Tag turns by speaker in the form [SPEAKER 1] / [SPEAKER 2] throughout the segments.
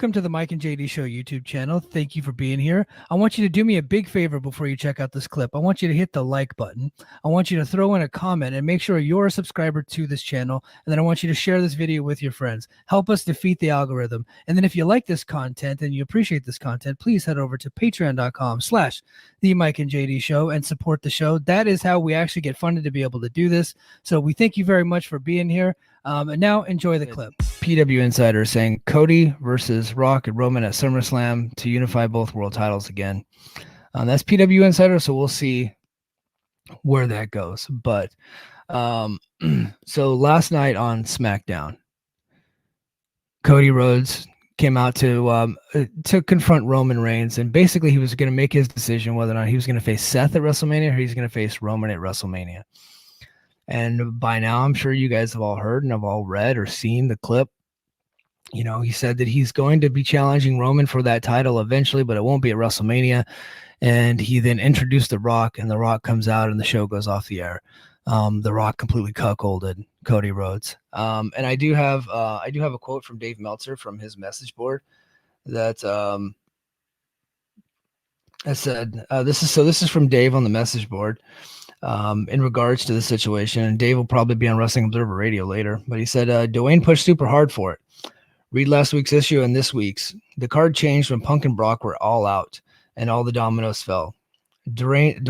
[SPEAKER 1] Welcome to the Mike and JD Show YouTube channel. Thank you for being here. I want you to do me a big favor before you check out this clip. I want you to hit the like button. I want you to throw in a comment and make sure you're a subscriber to this channel. And then I want you to share this video with your friends. Help us defeat the algorithm. And then if you like this content and you appreciate this content, please head over to patreon.com/the Mike and JD Show and support the show. That is how we actually get funded to be able to do this. So we thank you very much for being here. And now enjoy the clip. PW Insider saying Cody versus Rock and Roman at SummerSlam to unify both world titles again. That's PW Insider, so we'll see where that goes. But so last night on SmackDown, Cody Rhodes came out to confront Roman Reigns, and basically he was going to make his decision whether or not he was going to face Seth at WrestleMania or he's going to face Roman at WrestleMania. And by now, I'm sure you guys have all heard and have all read or seen the clip. You know, he said that he's going to be challenging Roman for that title eventually, but it won't be at WrestleMania. And he then introduced The Rock, and The Rock comes out, and the show goes off the air. The Rock completely cuckolded Cody Rhodes. And I do have a quote from Dave Meltzer from his message board that I said, this is from Dave on the message board. In regards to the situation, and Dave will probably be on Wrestling Observer Radio later, but he said, Dwayne pushed super hard for it. Read last week's issue and this week's. The card changed when Punk and Brock were all out and all the dominoes fell. Dwayne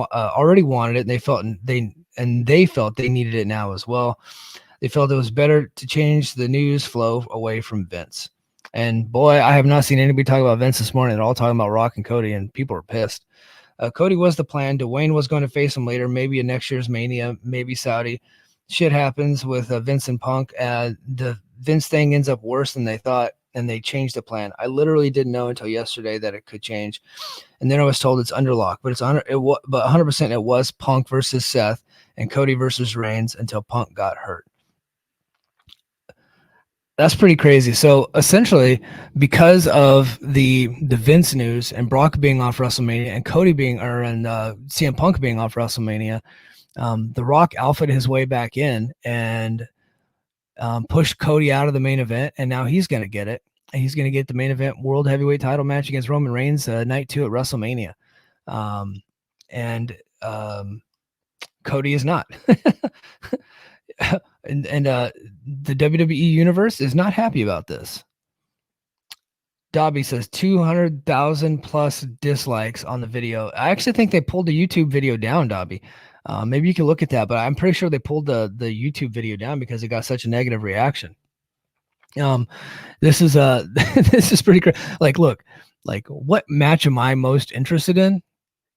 [SPEAKER 1] already wanted it, and they felt they needed it now as well. They felt it was better to change the news flow away from Vince. And boy, I have not seen anybody talk about Vince this morning. They're all talking about Rock and Cody, and people are pissed. Cody was the plan. Dwayne was going to face him later, maybe in next year's Mania, maybe Saudi. Shit happens with Vince and Punk. The Vince thing ends up worse than they thought, and they changed the plan. I literally didn't know until yesterday that it could change, and then I was told it's under lock. But but 100% it was Punk versus Seth and Cody versus Reigns until Punk got hurt. That's pretty crazy. So essentially, because of the Vince news and Brock being off WrestleMania and Cody being, and CM Punk being off WrestleMania, The Rock alphaed his way back in and pushed Cody out of the main event, and now he's going to get it. And he's going to get the main event World Heavyweight title match against Roman Reigns night 2 at WrestleMania. Cody is not. and the WWE universe is not happy about this. Dobby says 200,000 plus dislikes on the video. I actually think they pulled the YouTube video down, Dobby. Maybe you can look at that, but I'm pretty sure they pulled the YouTube video down because it got such a negative reaction. This is this is pretty crazy. Like, look, like, what match am I most interested in?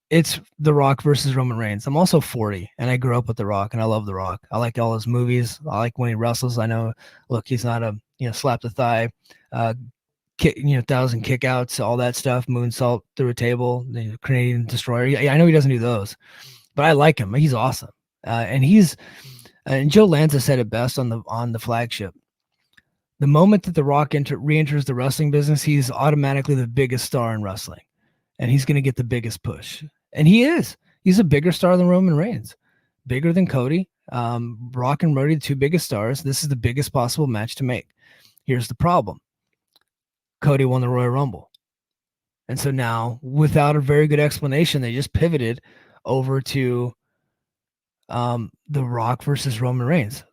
[SPEAKER 1] It's The Rock versus Roman Reigns. I'm also 40, and I grew up with The Rock, and I love The Rock. I like all his movies. I like when he wrestles. I know, look, he's not a, slap the thigh, kick, 1,000 kickouts, all that stuff, moonsault through a table, the Canadian Destroyer. Yeah, I know he doesn't do those, but I like him. He's awesome. And Joe Lanza said it best on the flagship. The moment that The Rock re-enters the wrestling business, he's automatically the biggest star in wrestling, and he's going to get the biggest push. And he is. He's a bigger star than Roman Reigns, bigger than Cody. Rock and Roddy, the two biggest stars. This is the biggest possible match to make. Here's the problem. Cody won the Royal Rumble. And so now, without a very good explanation, they just pivoted over to The Rock versus Roman Reigns.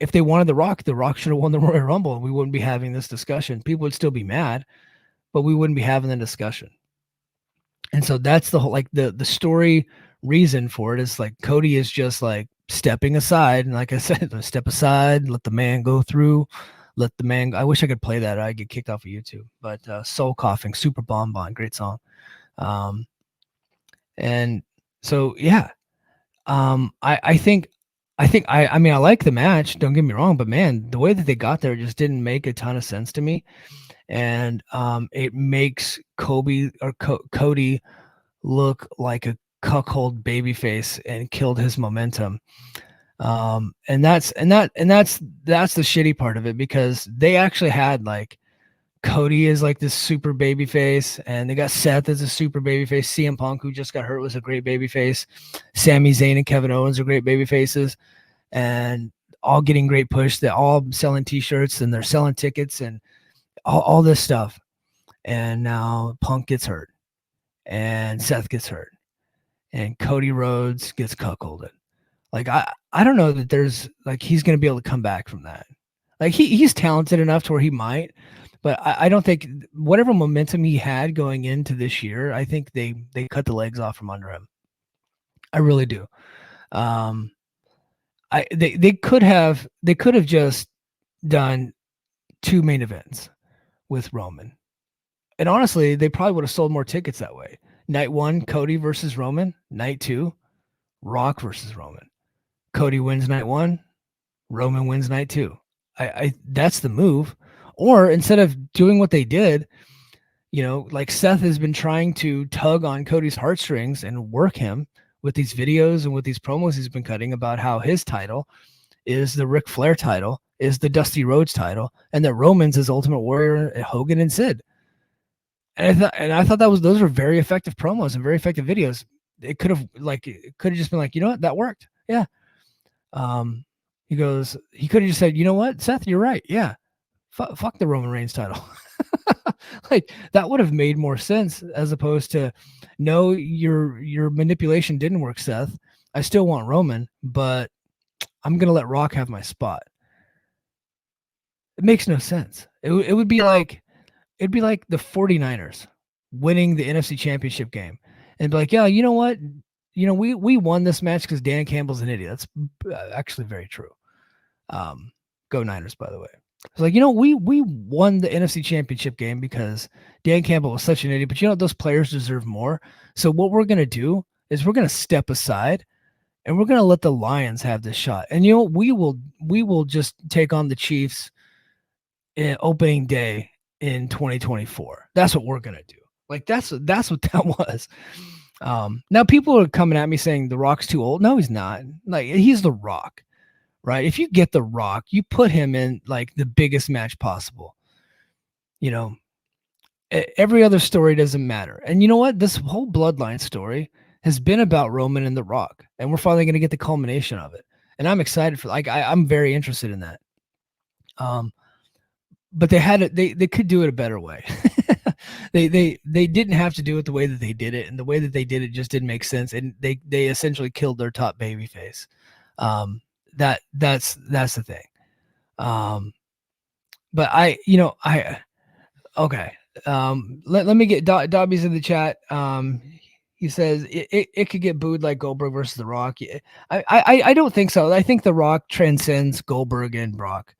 [SPEAKER 1] If they wanted The Rock should have won the Royal Rumble, and we wouldn't be having this discussion. People would still be mad, but we wouldn't be having the discussion. And so that's the whole, like, the story reason for it is like Cody is just like stepping aside. And like I said, step aside, let the man go through, let the man, I wish I could play that. I'd get kicked off of YouTube, but Soul Coughing, Super Bonbon, great song. And so, yeah, I mean, I like the match, don't get me wrong, but man, the way that they got there just didn't make a ton of sense to me. And it makes Cody look like a cuckold babyface and killed his momentum. And that's the shitty part of it, because they actually had, like, Cody is like this super babyface, and they got Seth as a super babyface. CM Punk, who just got hurt, was a great babyface. Sami Zayn and Kevin Owens are great babyfaces, and all getting great push. They're all selling T-shirts, and they're selling tickets, and all this stuff, and now Punk gets hurt, and Seth gets hurt, and Cody Rhodes gets cuckolded. Like I don't know that there's like he's gonna be able to come back from that. Like he's talented enough to where he might, but I don't think whatever momentum he had going into this year, I think they cut the legs off from under him. I really do. Um, they could have just done 2 main events with Roman. And honestly, they probably would have sold more tickets that way. Night 1, Cody versus Roman. Night 2, Rock versus Roman. Cody wins night 1, Roman wins night 2. I that's the move. Or instead of doing what they did, like Seth has been trying to tug on Cody's heartstrings and work him with these videos and with these promos he's been cutting about how his title is the Ric Flair title, is the Dusty Rhodes title, and that Roman's is Ultimate Warrior, Hogan, and Sid. And I thought those were very effective promos and very effective videos. It could have just been like, you know what, that worked. Yeah. He could have just said, you know what, Seth, you're right. Yeah. Fuck the Roman Reigns title. Like that would have made more sense as opposed to, no, your manipulation didn't work, Seth. I still want Roman, but I'm going to let Rock have my spot. It makes no sense. It would be like, it'd be like the 49ers winning the NFC Championship game and be like, yeah, you know what? We won this match because Dan Campbell's an idiot. That's actually very true. Go Niners, by the way. It's like, we won the NFC Championship game because Dan Campbell was such an idiot, but those players deserve more. So what we're going to do is we're going to step aside and we're going to let the Lions have this shot. And we will just take on the Chiefs in opening day in 2024. That's what we're going to do. Like that's what that was. Now people are coming at me saying The Rock's too old. No, he's not. Like he's The Rock. Right? If you get The Rock, you put him in like the biggest match possible. Every other story doesn't matter. And you know what? This whole bloodline story has been about Roman and The Rock, and we're finally going to get the culmination of it. And I'm excited for I'm very interested in that. But they could do it a better way. they didn't have to do it the way that they did it, and the way that they did it just didn't make sense. And they essentially killed their top baby face. That's the thing. But okay. Let me get Dobby's in the chat. He says it could get booed like Goldberg versus The Rock. I don't think so. I think The Rock transcends Goldberg and Brock.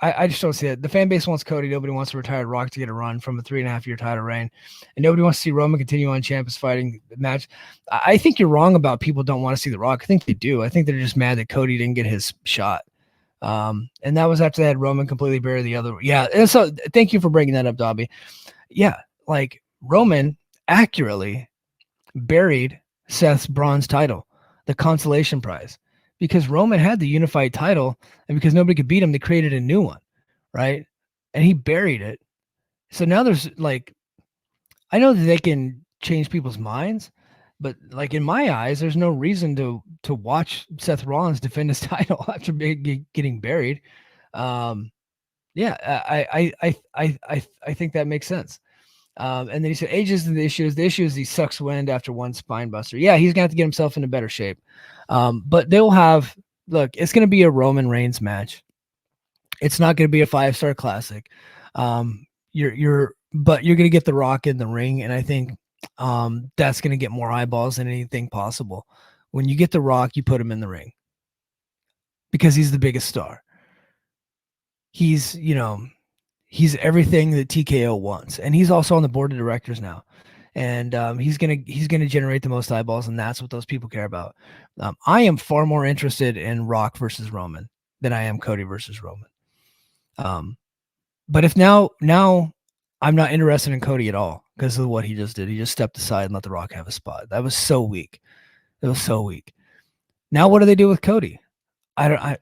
[SPEAKER 1] I just don't see it. The fan base wants Cody. Nobody wants a retired Rock to get a run from a 3.5-year title reign, and nobody wants to see Roman continue on champions fighting match. I think you're wrong about people don't want to see The Rock. I think they do. I think they're just mad that Cody didn't get his shot. And that was after they had Roman completely bury the other. Yeah. And so thank you for bringing that up, Dobby. Yeah. Like Roman accurately buried Seth's bronze title, the consolation prize, because Roman had the unified title, and because nobody could beat him, they created a new one, right? And he buried it. So now there's I know that they can change people's minds, but like in my eyes, there's no reason to watch Seth Rollins defend his title after getting buried. Yeah, I think that makes sense. And then he said, age isn't the issue. The issue is he sucks wind after one spine buster. Yeah, he's going to have to get himself into better shape. But they'll have, look, it's going to be a Roman Reigns match. It's not going to be a 5-star classic. But you're going to get The Rock in the ring. And I think that's going to get more eyeballs than anything possible. When you get The Rock, you put him in the ring because he's the biggest star. He's everything that TKO wants, and he's also on the board of directors now, and he's gonna generate the most eyeballs, and that's what those people care about. I am far more interested in Rock versus Roman than I am Cody versus Roman. But if now I'm not interested in Cody at all because of what he just did. He just stepped aside and let The Rock have a spot. That was so weak. It was so weak. Now what do they do with Cody?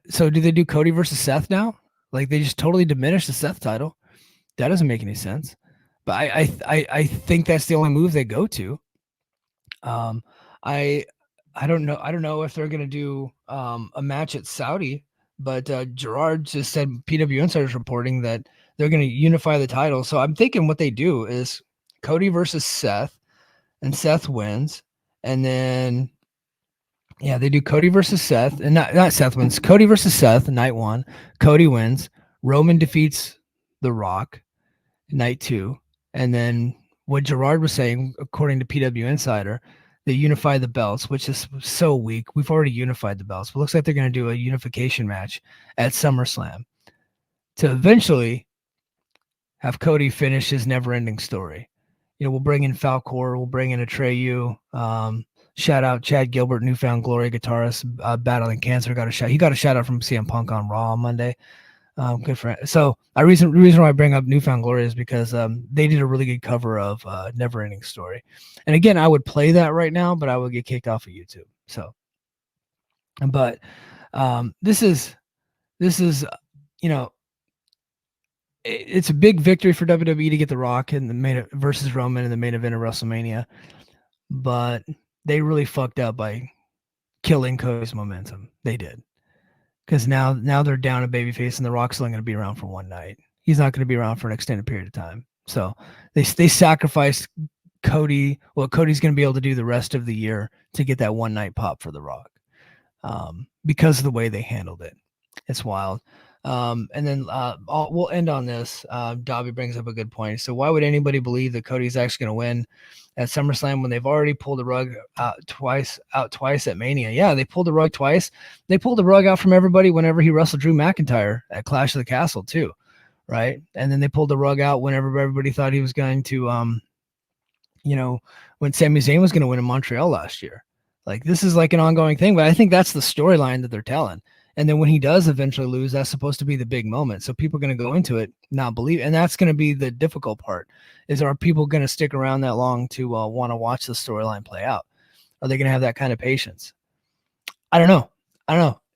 [SPEAKER 1] So do they do Cody versus Seth now? Like they just totally diminish the Seth title. That doesn't make any sense. But I think that's the only move they go to. I don't know. I don't know if they're gonna do a match at Saudi But Gerard just said, PW Insider's reporting that they're going to unify the title. So I'm thinking what they do is Cody versus Seth, and Seth wins. And then, yeah, they do Cody versus Seth, and not Seth wins. Cody versus Seth, night one. Cody wins. Roman defeats The Rock, night two. And then what Gerard was saying, according to PW Insider, they unify the belts, which is so weak. We've already unified the belts, but looks like they're going to do a unification match at SummerSlam to eventually have Cody finish his never-ending story. We'll bring in Falcor, we'll bring in Atreyu. Shout out Chad Gilbert, Newfound Glory guitarist, battling cancer. He got a shout out from CM Punk on Raw on Monday. Good for him. So the reason why I bring up Newfound Glory is because they did a really good cover of Never Ending Story. And again, I would play that right now, but I would get kicked off of YouTube. So, but this is it's a big victory for WWE to get The Rock in the main versus Roman in the main event of WrestleMania, but they really fucked up by killing Cody's momentum. They did, because now they're down a babyface, and The Rock's only going to be around for one night. He's not going to be around for an extended period of time. So they sacrificed Cody. Well, Cody's going to be able to do the rest of the year to get that one night pop for The Rock, because of the way they handled it. It's wild. And then we'll end on this. Dobby brings up a good point. So why would anybody believe that Cody's actually going to win at SummerSlam when they've already pulled the rug out twice at Mania? Yeah, they pulled the rug twice. They pulled the rug out from everybody whenever he wrestled Drew McIntyre at Clash of the Castle too, right? And then they pulled the rug out whenever everybody thought he was going to, when Sami Zayn was going to win in Montreal last year. Like, this is like an ongoing thing, but I think that's the storyline that they're telling. And then when he does eventually lose, that's supposed to be the big moment. So people are going to go into it, not believe. And that's going to be the difficult part, is, are people going to stick around that long to want to watch the storyline play out? Are they going to have that kind of patience? I don't know.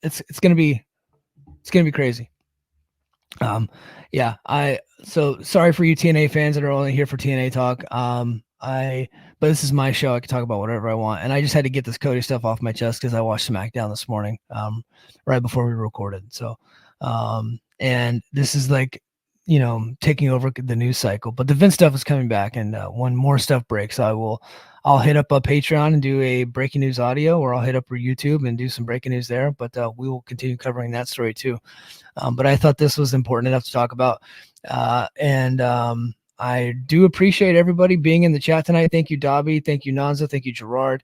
[SPEAKER 1] It's going to be crazy. So sorry for you TNA fans that are only here for TNA talk. But this is my show. I can talk about whatever I want. And I just had to get this Cody stuff off my chest because I watched SmackDown this morning, right before we recorded. So, and this is like, taking over the news cycle. But the Vince stuff is coming back, and when more stuff breaks, I'll hit up a Patreon and do a breaking news audio, or I'll hit up YouTube and do some breaking news there. But we will continue covering that story too. But I thought this was important enough to talk about. And I do appreciate everybody being in the chat tonight. Thank you, Dobby. Thank you, Nanza. Thank you, Gerard.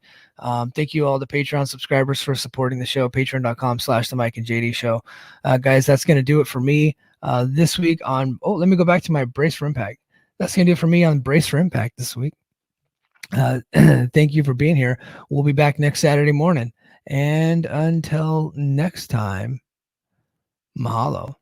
[SPEAKER 1] Thank you, all the Patreon subscribers, for supporting the show. Patreon.com/The Mike and JD Show. Guys, that's going to do it for me this week on. Oh, let me go back to my Brace for Impact. That's going to do it for me on Brace for Impact this week. Thank you for being here. We'll be back next Saturday morning. And until next time, mahalo.